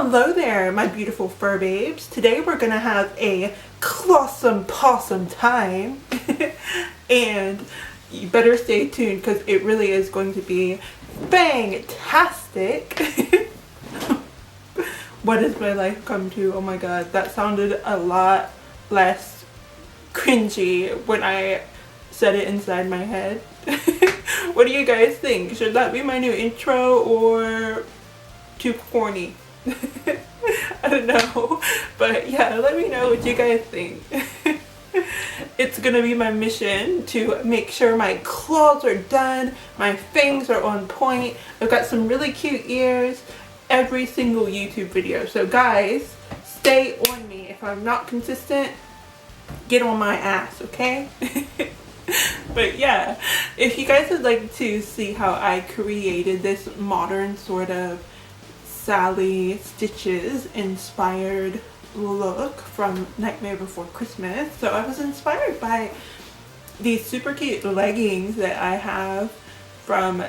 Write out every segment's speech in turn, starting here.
Hello there, my beautiful fur babes. Today we're gonna have a clawsome possum time and you better stay tuned because it really is going to be fantastic. What has my life come to? Oh my god, that sounded a lot less cringy when I said it inside my head. What do you guys think? Should that be my new intro or too corny? I don't know, but yeah, let me know what you guys think. It's gonna be my mission to make sure my claws are done, my fangs are on point. I've got some really cute ears every single YouTube video, so guys, stay on me. If I'm not consistent, get on my ass, okay? But yeah, if you guys would like to see how I created this modern sort of Sally Stitches inspired look from Nightmare Before Christmas, so I was inspired by these super cute leggings that I have from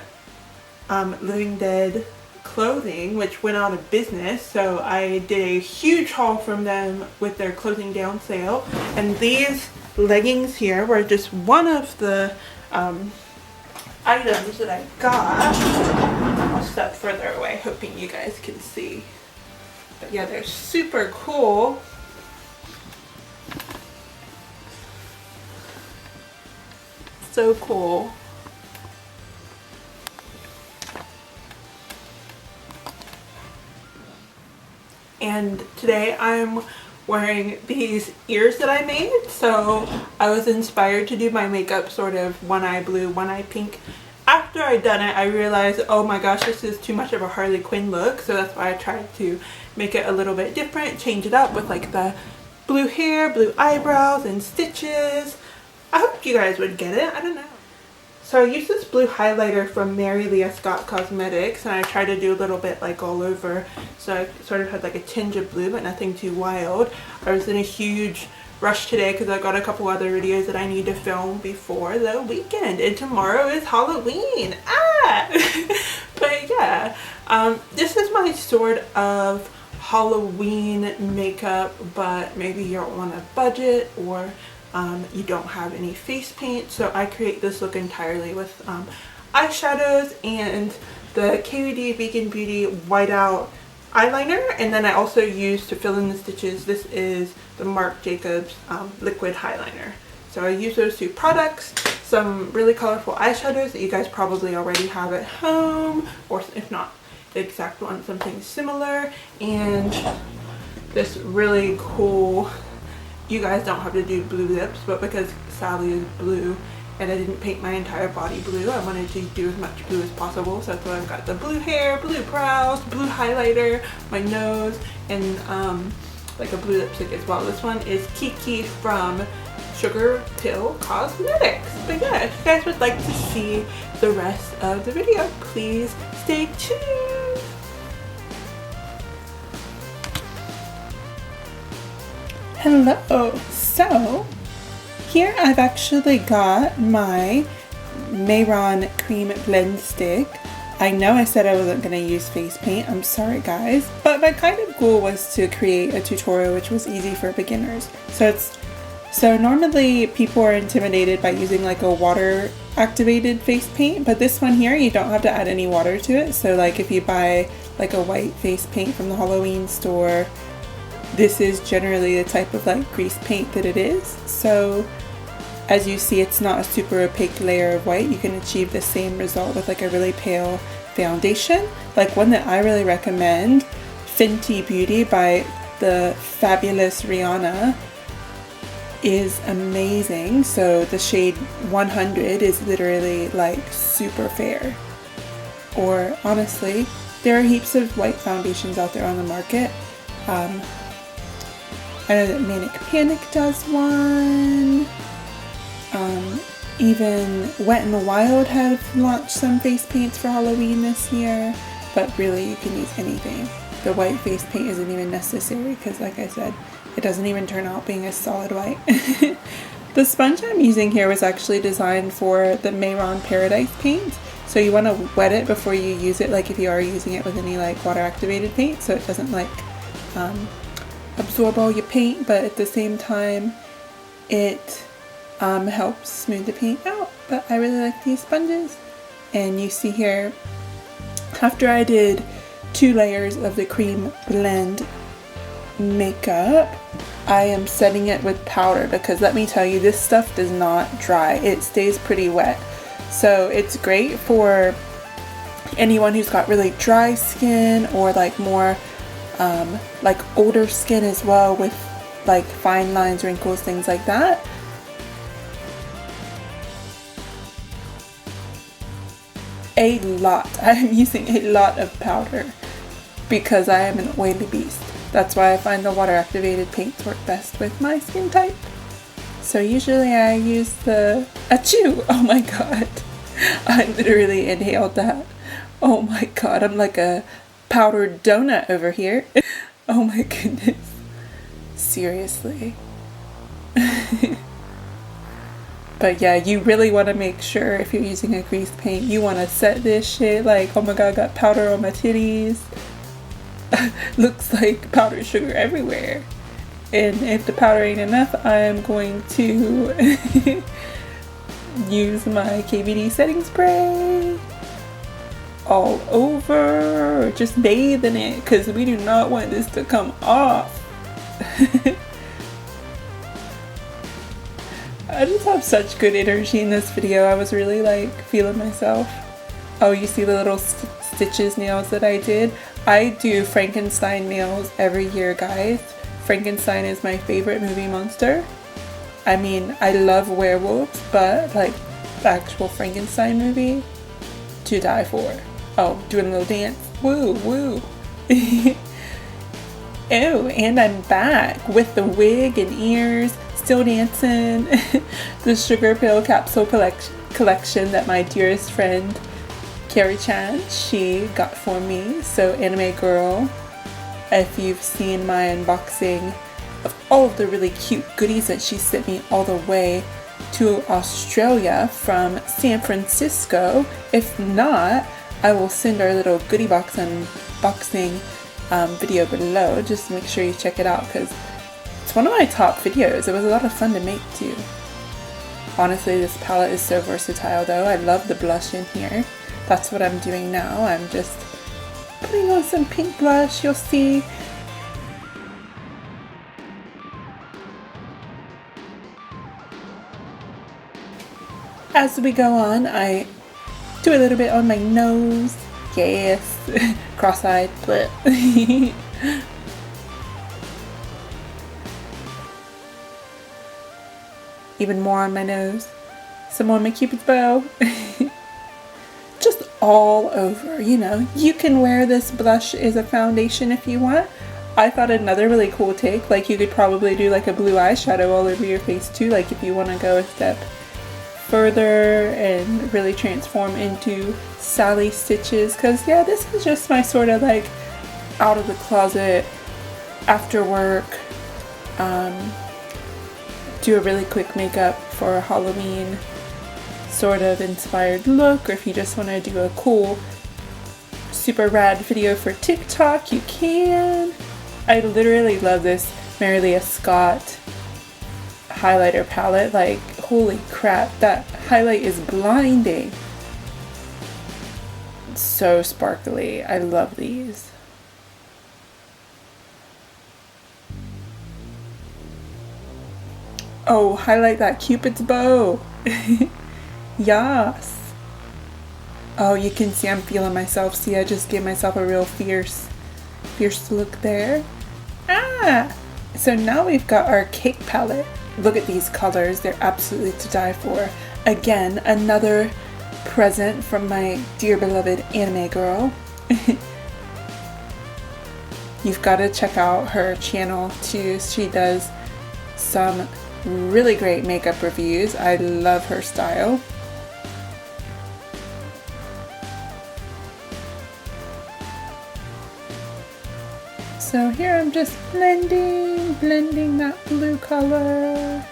Living Dead Clothing, which went out of business, so I did a huge haul from them with their closing down sale, and these leggings here were just one of the items that I got. I'll step further away hoping you guys can see, but yeah, they're super cool. So cool. And today I'm wearing these ears that I made, so I was inspired to do my makeup sort of one eye blue, one eye pink. After I done it, I realized, oh my gosh, this is too much of a Harley Quinn look, so that's why I tried to make it a little bit different, change it up with like the blue hair, blue eyebrows, and stitches. I hope you guys would get it, I don't know. So I used this blue highlighter from Mary Leah Scott Cosmetics, and I tried to do a little bit like all over, so I sort of had like a tinge of blue but nothing too wild. I was in a huge rush today because I got a couple other videos that I need to film before the weekend, and tomorrow is Halloween. But yeah, this is my sort of Halloween makeup, but maybe you're on a budget or you don't have any face paint, so I create this look entirely with eyeshadows and the KVD Vegan Beauty Whiteout eyeliner, and then I also use to fill in the stitches, this is the Marc Jacobs liquid highlighter. So I use those two products, some really colorful eyeshadows that you guys probably already have at home, or if not the exact one, something similar, and this really cool, you guys don't have to do blue lips, but because Sally is blue and I didn't paint my entire body blue, I wanted to do as much blue as possible, so that's why I've got the blue hair, blue brows, blue highlighter, my nose, and like a blue lipstick as well. This one is Kiki from Sugar Pill Cosmetics. But yeah, if you guys would like to see the rest of the video, please stay tuned. Hello, so here I've actually got my Mehron cream blend stick. I know I said I wasn't going to use face paint, I'm sorry guys, but my kind of goal was to create a tutorial which was easy for beginners. So normally people are intimidated by using like a water activated face paint, but this one here you don't have to add any water to it. So like if you buy like a white face paint from the Halloween store, this is generally the type of like grease paint that it is. So as you see, it's not a super opaque layer of white. You can achieve the same result with like a really pale foundation. Like one that I really recommend, Fenty Beauty by the fabulous Rihanna, is amazing. So the shade 100 is literally like super fair. Or honestly, there are heaps of white foundations out there on the market. I know that Manic Panic does one. Even Wet n Wild have launched some face paints for Halloween this year, but really you can use anything. The white face paint isn't even necessary because, like I said, it doesn't even turn out being a solid white. The sponge I'm using here was actually designed for the Mehron Paradise paint, So you want to wet it before you use it, like if you are using it with any like water activated paint, so it doesn't like absorb all your paint, but at the same time it helps smooth the paint out. But I really like these sponges. And you see here, after I did 2 layers of the cream blend makeup, I am setting it with powder, because let me tell you, this stuff does not dry. It stays pretty wet. So it's great for anyone who's got really dry skin, or like more like older skin as well, with like fine lines, wrinkles, things like that. A lot. I am using a lot of powder because I am an oily beast. That's why I find the water activated paints work best with my skin type. So usually I use the achoo! Oh my god. I literally inhaled that. Oh my god, I'm like a powdered donut over here. Oh my goodness. Seriously. But yeah, you really want to make sure if you're using a grease paint, you want to set this shit like, oh my god, I got powder on my titties. Looks like powdered sugar everywhere. And if the powder ain't enough, I'm going to use my KVD setting spray all over, or just bathe in it, because we do not want this to come off. I just have such good energy in this video. I was really like feeling myself. Oh, you see the little stitches nails that I did? I do Frankenstein nails every year, guys. Frankenstein is my favorite movie monster. I mean, I love werewolves, but like the actual Frankenstein movie, to die for. Oh, doing a little dance. Woo, woo. Oh, and I'm back with the wig and ears, still dancing. The Sugar Pill Capsule collection that my dearest friend Carrie Chan, she got for me. So anime girl, if you've seen my unboxing of all of the really cute goodies that she sent me all the way to Australia from San Francisco. If not, I will send our little goodie box unboxing video below. Just make sure you check it out, because it's one of my top videos. It was a lot of fun to make too. Honestly, this palette is so versatile though. I love the blush in here. That's what I'm doing now. I'm just putting on some pink blush, you'll see. As we go on, I do a little bit on my nose. Yes. Cross-eyed. Even more on my nose. Some more on my cupid's bow. Just all over, you know. You can wear this blush as a foundation if you want. I thought another really cool take, like you could probably do like a blue eyeshadow all over your face too, like if you want to go a step further and really transform into Sally Stitches. Because yeah, this is just my sort of like out of the closet after work, do a really quick makeup for a Halloween sort of inspired look, or if you just want to do a cool super rad video for TikTok, you can. I literally love this Marilia Scott highlighter palette. Like, holy crap, that highlight is blinding. It's so sparkly. I love these. Oh, highlight that cupid's bow. Yes. Oh, you can see I'm feeling myself. See, I just gave myself a real fierce look there. Ah! So now we've got our cake palette. Look at these colors. They're absolutely to die for. Again, another present from my dear beloved anime girl. You've got to check out her channel too. She does some really great makeup reviews. I love her style. So here I'm just blending that blue color.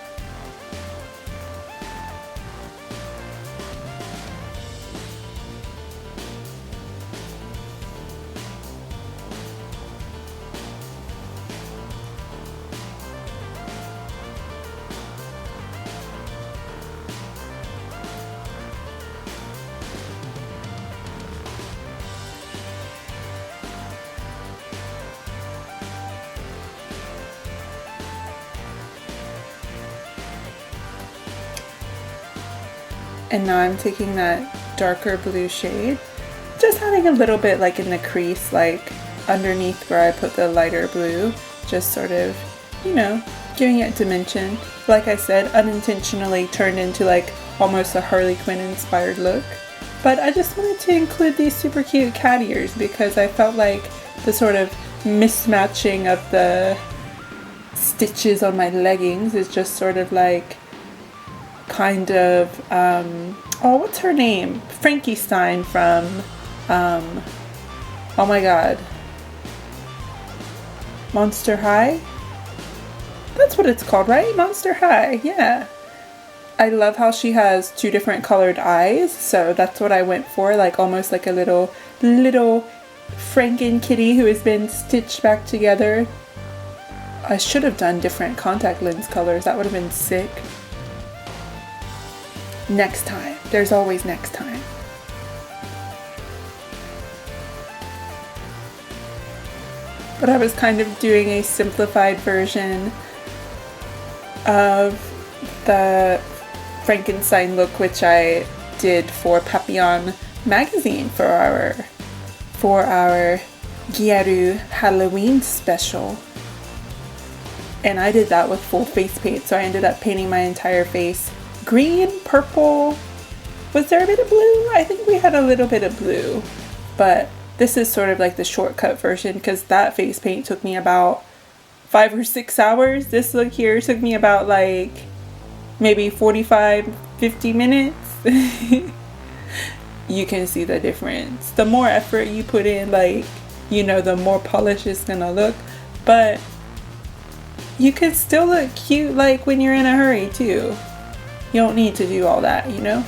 And now I'm taking that darker blue shade, just adding a little bit like in the crease, like underneath where I put the lighter blue, just sort of, you know, giving it dimension. Like I said, unintentionally turned into like almost a Harley Quinn inspired look. But I just wanted to include these super cute cat ears because I felt like the sort of mismatching of the stitches on my leggings is just sort of like kind of oh, what's her name? Frankenstein from oh my god, Monster High? That's what it's called, right? Monster High, yeah. I love how she has two different colored eyes, so that's what I went for, like almost like a little Franken-Kitty who has been stitched back together. I should have done different contact lens colors, that would have been sick. Next time. There's always next time. But I was kind of doing a simplified version of the Frankenstein look, which I did for Papillon magazine for our Gyaru Halloween special. And I did that with full face paint, so I ended up painting my entire face green, purple. Was there a bit of blue? I think we had a little bit of blue, but this is sort of like the shortcut version because that face paint took me about 5 or 6 hours. This look here took me about like maybe 45-50 minutes. You can see the difference. The more effort you put in, like, you know, the more polished it's gonna look, but you could still look cute like when you're in a hurry too. You don't need to do all that, you know?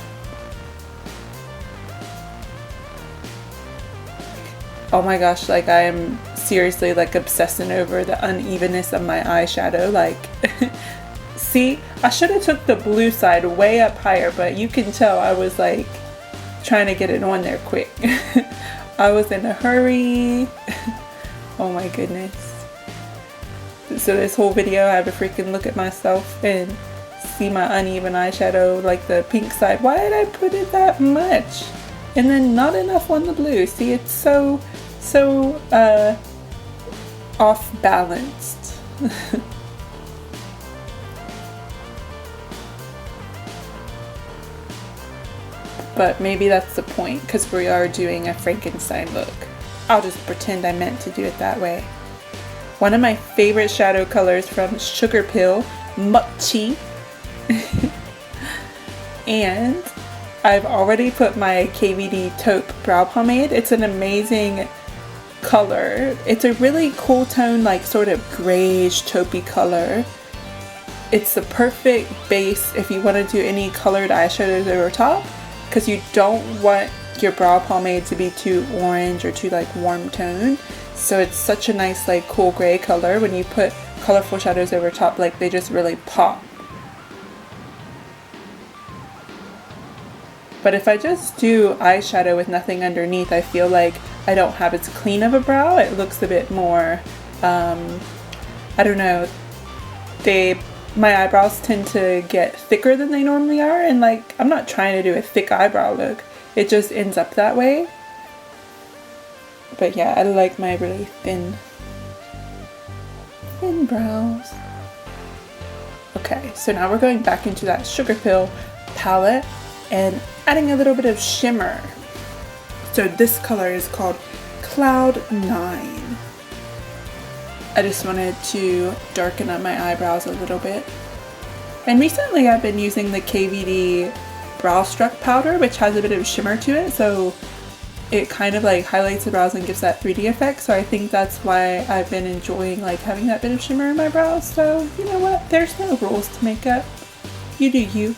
Oh my gosh, like I am seriously like obsessing over the unevenness of my eyeshadow. Like, see, I should have took the blue side way up higher, but you can tell I was like trying to get it on there quick. I was in a hurry. Oh my goodness. So this whole video I have to freaking look at myself and see my uneven eyeshadow, like the pink side. Why did I put it that much? And then not enough on the blue. See, it's so off balanced. But maybe that's the point because we are doing a Frankenstein look. I'll just pretend I meant to do it that way. One of my favorite shadow colors from Sugar Pill, Mochi. And I've already put my KVD Taupe brow pomade. It's an amazing color. It's a really cool tone, like sort of grayish taupey color. It's the perfect base if you want to do any colored eyeshadows over top, because you don't want your brow pomade to be too orange or too like warm tone. So it's such a nice like cool gray color. When you put colorful shadows over top, like they just really pop. But if I just do eyeshadow with nothing underneath, I feel like I don't have as clean of a brow. It looks a bit more, I don't know, my eyebrows tend to get thicker than they normally are, and like, I'm not trying to do a thick eyebrow look. It just ends up that way. But yeah, I like my really thin brows. Okay, so now we're going back into that Sugar Pill palette and adding a little bit of shimmer. So this color is called Cloud 9. I just wanted to darken up my eyebrows a little bit. And recently I've been using the KVD Brow Struck powder, which has a bit of shimmer to it, so it kind of like highlights the brows and gives that 3D effect. So I think that's why I've been enjoying like having that bit of shimmer in my brows. So you know what, there's no rules to makeup. You do you.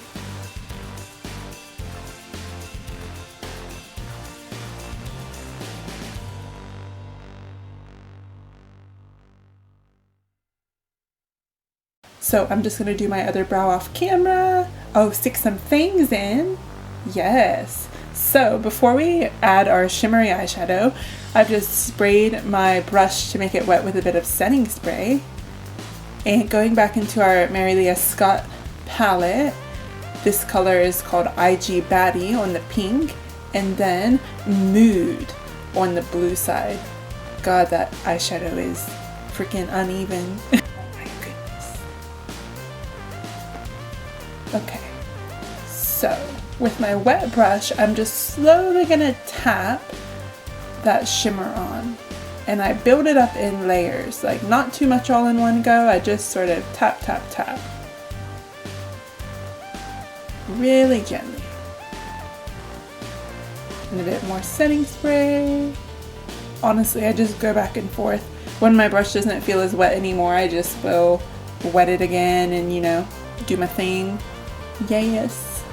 So I'm just going to do my other brow off camera. Oh, stick some fangs in. Yes. So before we add our shimmery eyeshadow, I've just sprayed my brush to make it wet with a bit of setting spray. And going back into our Mary Leah Scott palette, This color is called IG Baddie on the pink, and then Mood on the blue side. God, that eyeshadow is freaking uneven. Oh my goodness. Okay, so with my wet brush, I'm just slowly gonna tap that shimmer on. And I build it up in layers, like not too much all in one go. I just sort of tap, tap, tap. Really gently. And a bit more setting spray. Honestly, I just go back and forth. When my brush doesn't feel as wet anymore, I just will wet it again and, you know, do my thing. Yes.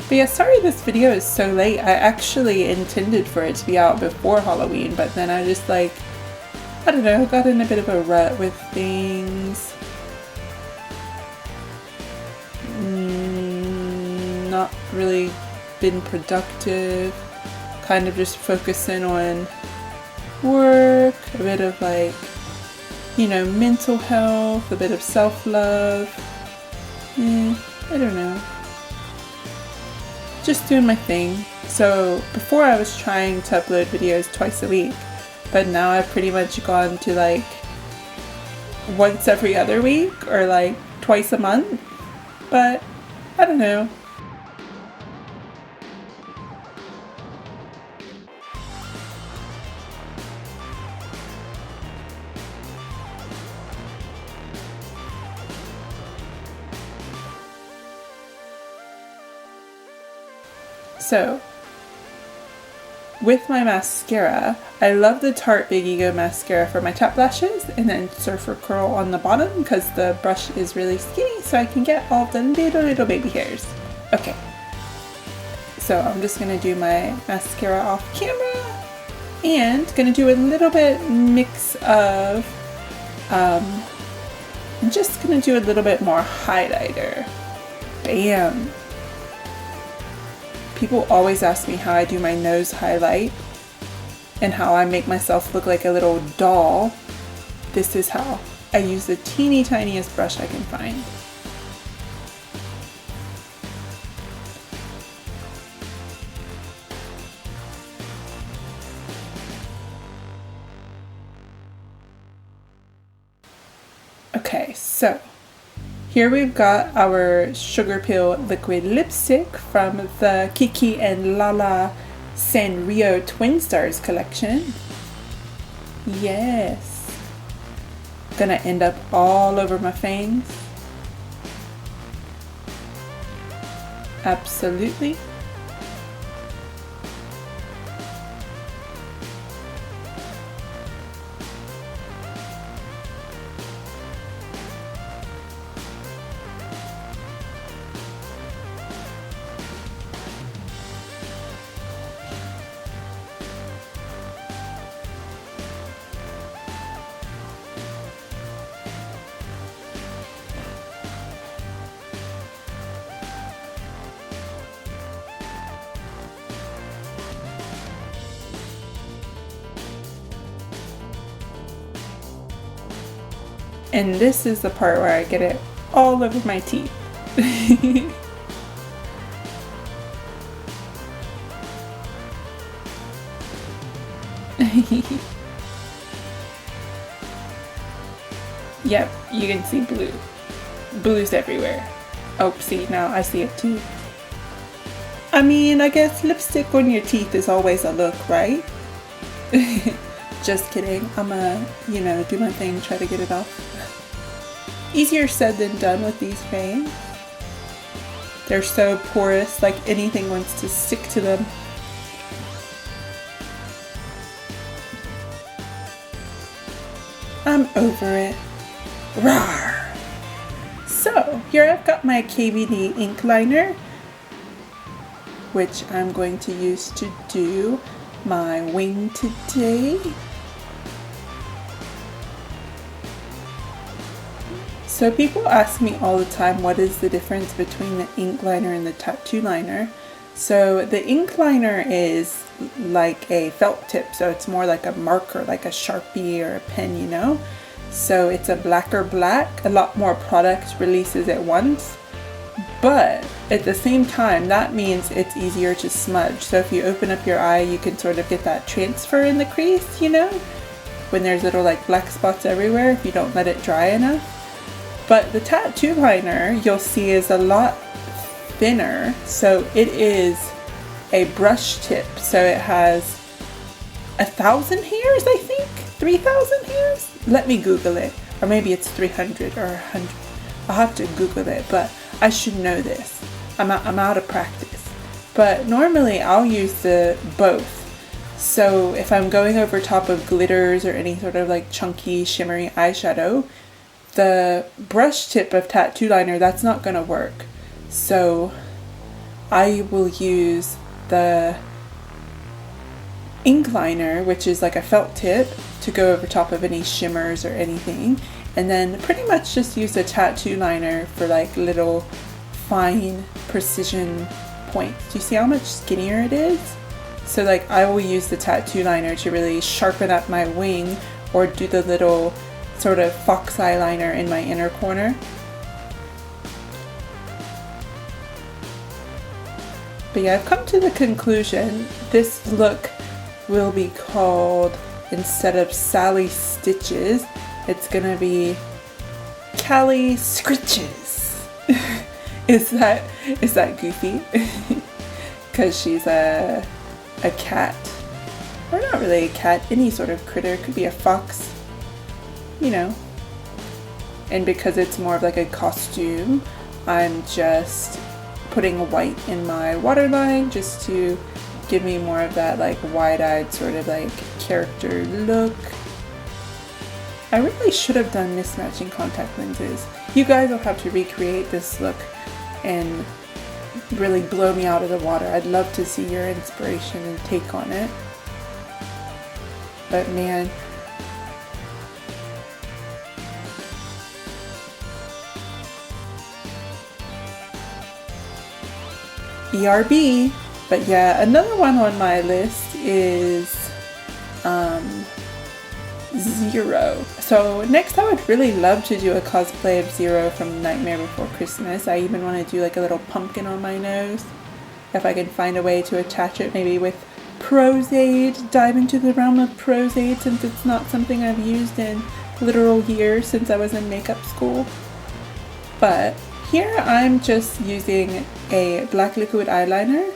But yeah, sorry this video is so late. I actually intended for it to be out before Halloween, but then I just like, I don't know, got in a bit of a rut with things. Not really been productive. Kind of just focusing on work, a bit of like, you know, mental health, a bit of self-love. I don't know. Just doing my thing. So before I was trying to upload videos twice a week, but now I've pretty much gone to like once every other week or like twice a month. But I don't know. So, with my mascara, I love the Tarte Big Ego mascara for my top lashes, and then Surfer Curl on the bottom because the brush is really skinny, so I can get all the little baby hairs. Okay, so I'm just going to do my mascara off camera, and going to do a little bit mix of, I'm just going to do a little bit more highlighter. Bam! People always ask me how I do my nose highlight and how I make myself look like a little doll. This is how. I use the teeny tiniest brush I can find. Okay, so here we've got our Sugar Pill liquid lipstick from the Kiki and Lala Sanrio Twin Stars collection. Yes. Gonna end up all over my fangs. Absolutely. And this is the part where I get it all over my teeth. Yep, you can see blue. Blue's everywhere. Oh, see, now I see it too. I mean, I guess lipstick on your teeth is always a look, right? Just kidding. I'ma, you know, do my thing, try to get it off. Easier said than done with these fangs. They're so porous, like anything wants to stick to them. I'm over it. Rawr! So, here I've got my KVD ink liner, which I'm going to use to do my wing today. So people ask me all the time what is the difference between the ink liner and the tattoo liner. So the ink liner is like a felt tip, so it's more like a marker, like a Sharpie or a pen, you know. So it's a blacker black, a lot more product releases at once. But at the same time, that means it's easier to smudge. So if you open up your eye, you can sort of get that transfer in the crease, you know, when there's little like black spots everywhere if you don't let it dry enough. But the tattoo liner, you'll see, is a lot thinner. So it is a brush tip. So it has 1,000 hairs, I think, 3,000 hairs. Let me Google it, or maybe it's 300 or 100. I'll have to Google it, but I should know this. I'm out of practice. But normally I'll use the both. So if I'm going over top of glitters or any sort of like chunky shimmery eyeshadow, the brush tip of tattoo liner, that's not gonna work. So I will use the ink liner, which is like a felt tip, to go over top of any shimmers or anything. And then pretty much just use a tattoo liner for like little fine precision points. Do you see how much skinnier it is? So like I will use the tattoo liner to really sharpen up my wing, or do the little sort of fox eyeliner in my inner corner. But yeah, I've come to the conclusion this look will be called, instead of Sally Stitches, it's gonna be Callie Scritches. Is that goofy? Because she's a cat, or not really a cat, any sort of critter. It could be a fox, you know. And because it's more of like a costume, I'm just putting white in my waterline just to give me more of that like wide-eyed sort of like character look. I really should have done mismatching contact lenses. You guys will have to recreate this look and really blow me out of the water. I'd love to see your inspiration and take on it. But man, BRB. But yeah, another one on my list is Zero. So next I would really love to do a cosplay of Zero from Nightmare Before Christmas. I even want to do like a little pumpkin on my nose. If I can find a way to attach it maybe with Prose-Aid, dive into the realm of Prose-Aid, since it's not something I've used in literal years since I was in makeup school. But here I'm just using a black liquid eyeliner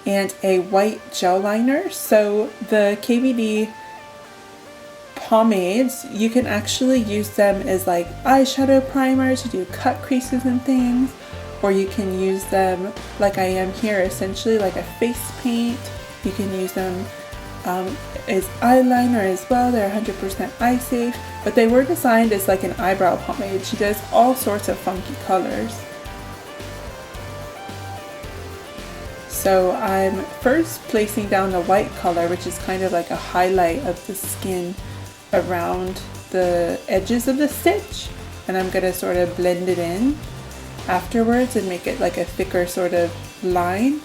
and a white gel liner. So the KVD pomades, you can actually use them as like eyeshadow primer to do cut creases and things, or you can use them like I am here, essentially like a face paint. You can use them as eyeliner as well. They're 100% eye safe, but they were designed as like an eyebrow pomade. She does all sorts of funky colors. So I'm first placing down the white color, which is kind of like a highlight of the skin around the edges of the stitch, and I'm going to sort of blend it in afterwards and make it like a thicker sort of line.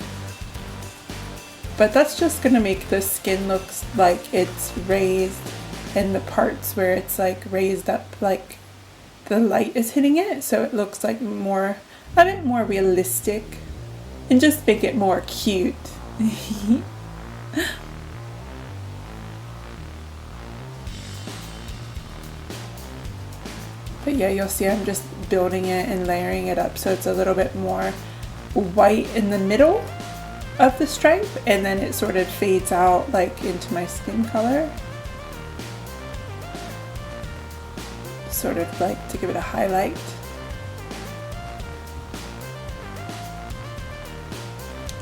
But that's just going to make the skin look like it's raised, and the parts where it's like raised up, like the light is hitting it, so it looks like a bit more realistic, and just make it more cute. But yeah, you'll see I'm just building it and layering it up so it's a little bit more white in the middle of the stripe, and then it sort of fades out like into my skin color. Sort of like to give it a highlight.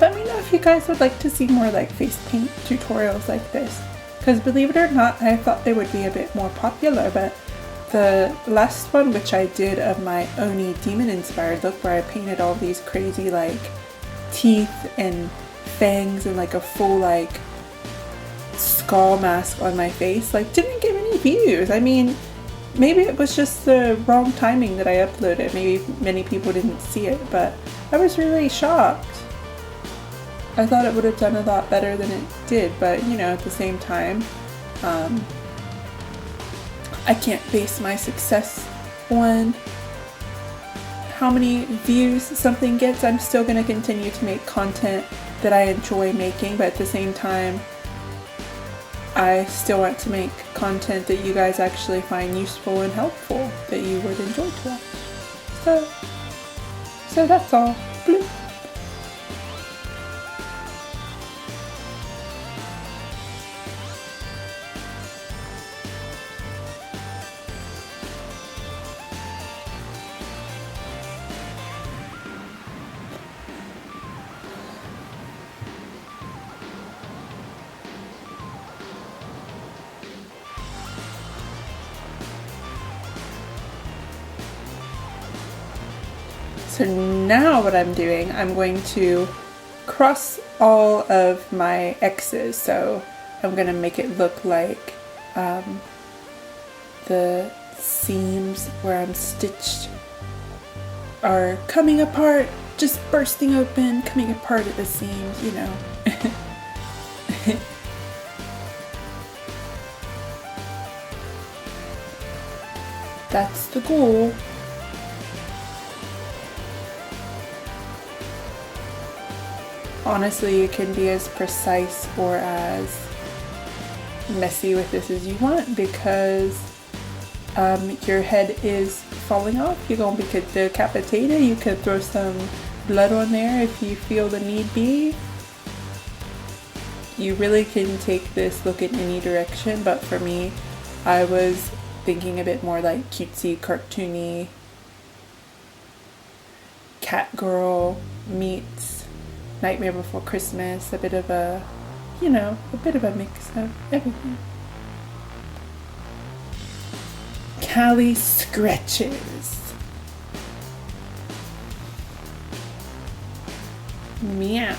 Let me know if you guys would like to see more like face paint tutorials like this, because believe it or not, I thought they would be a bit more popular, but the last one, which I did of my Oni demon inspired look, where I painted all these crazy like teeth and fangs and like a full like skull mask on my face, like didn't get any views. I mean, maybe it was just the wrong timing that I uploaded. Maybe many people didn't see it, but I was really shocked. I thought it would have done a lot better than it did, but you know, at the same time, I can't base my success on how many views something gets. I'm still going to continue to make content that I enjoy making, but at the same time, I still want to make content that you guys actually find useful and helpful, that you would enjoy to watch. So that's all. Bloop. So now what I'm doing, I'm going to cross all of my X's. So I'm going to make it look like the seams where I'm stitched are coming apart, just bursting open, coming apart at the seams, you know. That's the goal. Honestly, you can be as precise or as messy with this as you want, because your head is falling off. You're gonna be decapitated. You could throw some blood on there if you feel the need be. You really can take this look in any direction, but for me, I was thinking a bit more like cutesy, cartoony, cat girl meets Nightmare Before Christmas, a bit of a, you know, a bit of a mix of everything. Callie scratches. Meow.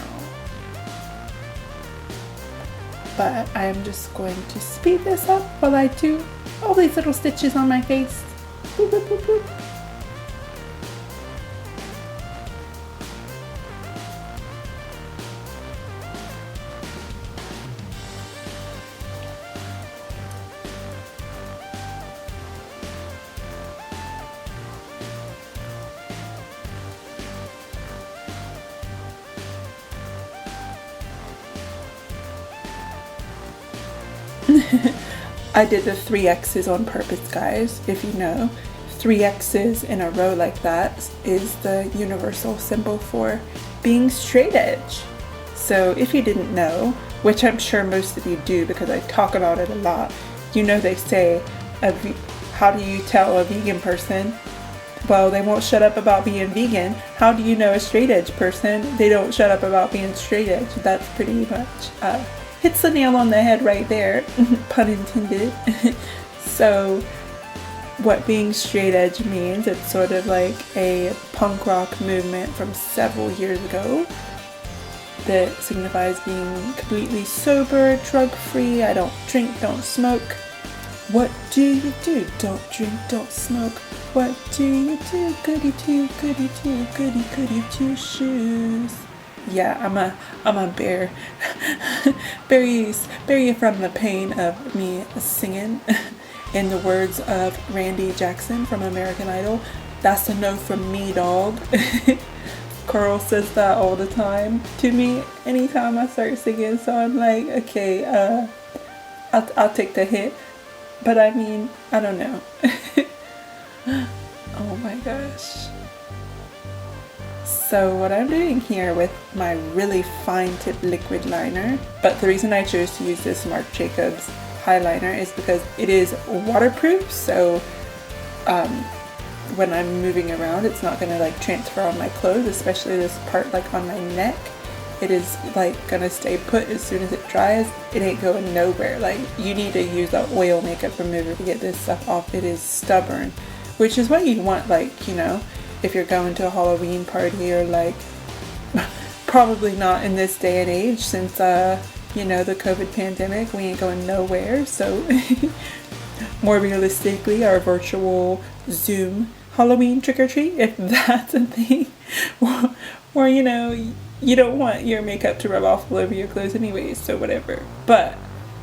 But I'm just going to speed this up while I do all these little stitches on my face. Boop, boop, boop, boop. I did the 3 X's on purpose, guys. If you know, 3 X's in a row like that is the universal symbol for being straight edge. So if you didn't know, which I'm sure most of you do because I talk about it a lot, you know they say, how do you tell a vegan person? Well, they won't shut up about being vegan. How do you know a straight edge person? They don't shut up about being straight edge. That's pretty much hits the nail on the head right there, pun intended. So what being straight edge means, it's sort of like a punk rock movement from several years ago that signifies being completely sober, drug free. I don't drink, don't smoke. What do you do? Don't drink, don't smoke. What do you do? Goody two, goody two, goody goody two shoes. Yeah, I'm a bear. Bury from the pain of me singing. In the words of Randy Jackson from American Idol, that's a no from me, dog. Carl says that all the time to me anytime I start singing, so I'm like, okay, I'll take the hit. But I mean, I don't know. Oh my gosh. So what I'm doing here with my really fine tip liquid liner, but the reason I chose to use this Marc Jacobs highliner is because it is waterproof, so when I'm moving around it's not gonna like transfer on my clothes, especially this part like on my neck. It is like gonna stay put as soon as it dries. It ain't going nowhere. Like, you need to use the oil makeup remover to get this stuff off. It is stubborn, which is what you want, like, you know, if you're going to a Halloween party, or like probably not in this day and age since you know, the COVID pandemic. We ain't going nowhere. So more realistically, our virtual Zoom Halloween trick-or-treat, if that's a thing. Or you know, you don't want your makeup to rub off all over your clothes anyways, so whatever. But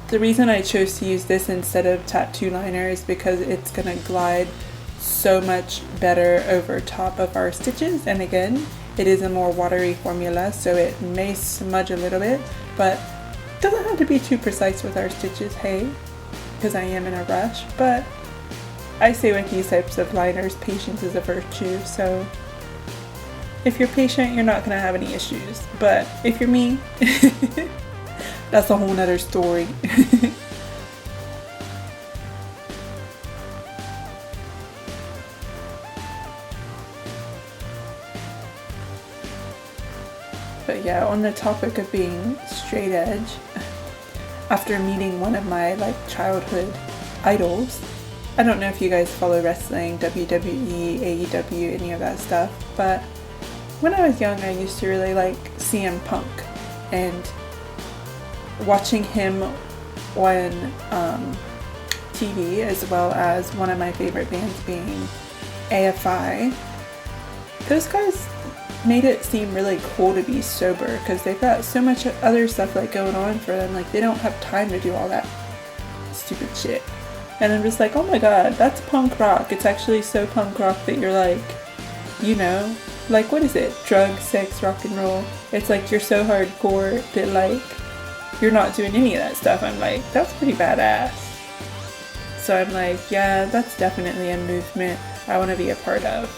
the reason I chose to use this instead of tattoo liner is because it's gonna glide so much better over top of our stitches. And again, it is a more watery formula, so it may smudge a little bit, but it doesn't have to be too precise with our stitches, hey, because I am in a rush. But I say with these types of liners, patience is a virtue, so if you're patient, you're not going to have any issues. But if you're me, that's a whole nother story. But yeah, on the topic of being straight edge, after meeting one of my like childhood idols, I don't know if you guys follow wrestling, WWE, AEW, any of that stuff, but when I was young, I used to really like CM Punk, and watching him on TV, as well as one of my favorite bands being AFI, those guys made it seem really cool to be sober, because they've got so much other stuff like going on for them. Like, they don't have time to do all that stupid shit. And I'm just like, oh my god, that's punk rock. It's actually so punk rock that you're like, you know, like, what is it? Drugs, sex, rock and roll. It's like you're so hardcore that like you're not doing any of that stuff. I'm like, that's pretty badass. So I'm like, yeah, that's definitely a movement I want to be a part of.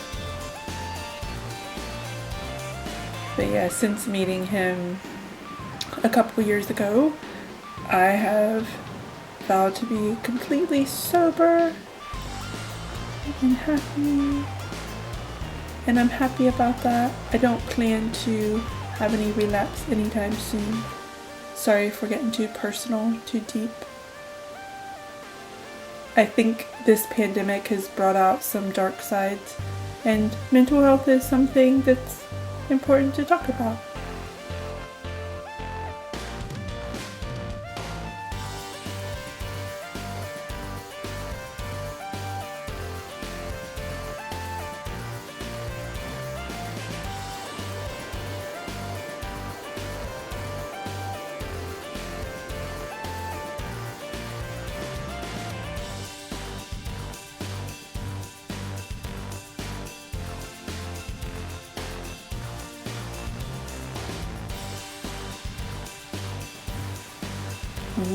But yeah, since meeting him a couple years ago, I have vowed to be completely sober and happy. And I'm happy about that. I don't plan to have any relapse anytime soon. Sorry for getting too personal, too deep. I think this pandemic has brought out some dark sides, and mental health is something that's important to talk about.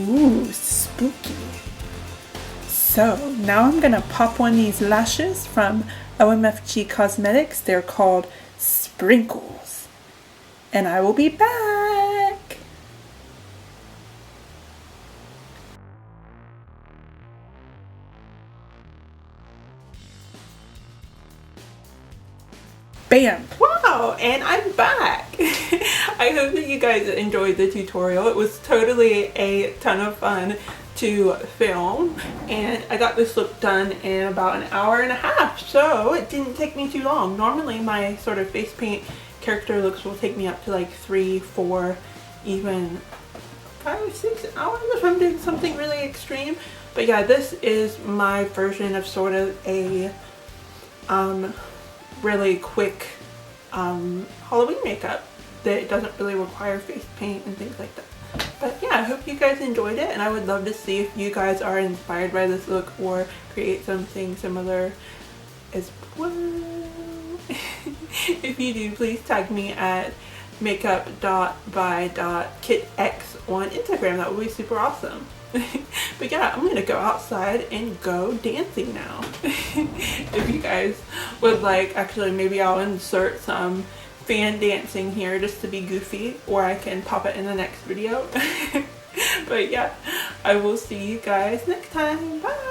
Ooh, spooky. So now I'm gonna pop on these lashes from OMFG Cosmetics. They're called Sprinkles. And I will be back. Bam! Wow, and I'm back. I hope that you guys enjoyed the tutorial. It was totally a ton of fun to film, and I got this look done in about an hour and a half, so it didn't take me too long. Normally my sort of face paint character looks will take me up to like 3, 4, even 5, 6 hours if I'm doing something really extreme. But yeah, this is my version of sort of a really quick Halloween makeup that doesn't really require face paint and things like that. But yeah, I hope you guys enjoyed it, and I would love to see if you guys are inspired by this look or create something similar as well. If you do, please tag me at makeup.by.kitx on Instagram. That would be super awesome. But yeah, I'm gonna go outside and go dancing now. If you guys would like, actually maybe I'll insert some fan dancing here just to be goofy, or I can pop it in the next video. But yeah, I will see you guys next time. Bye!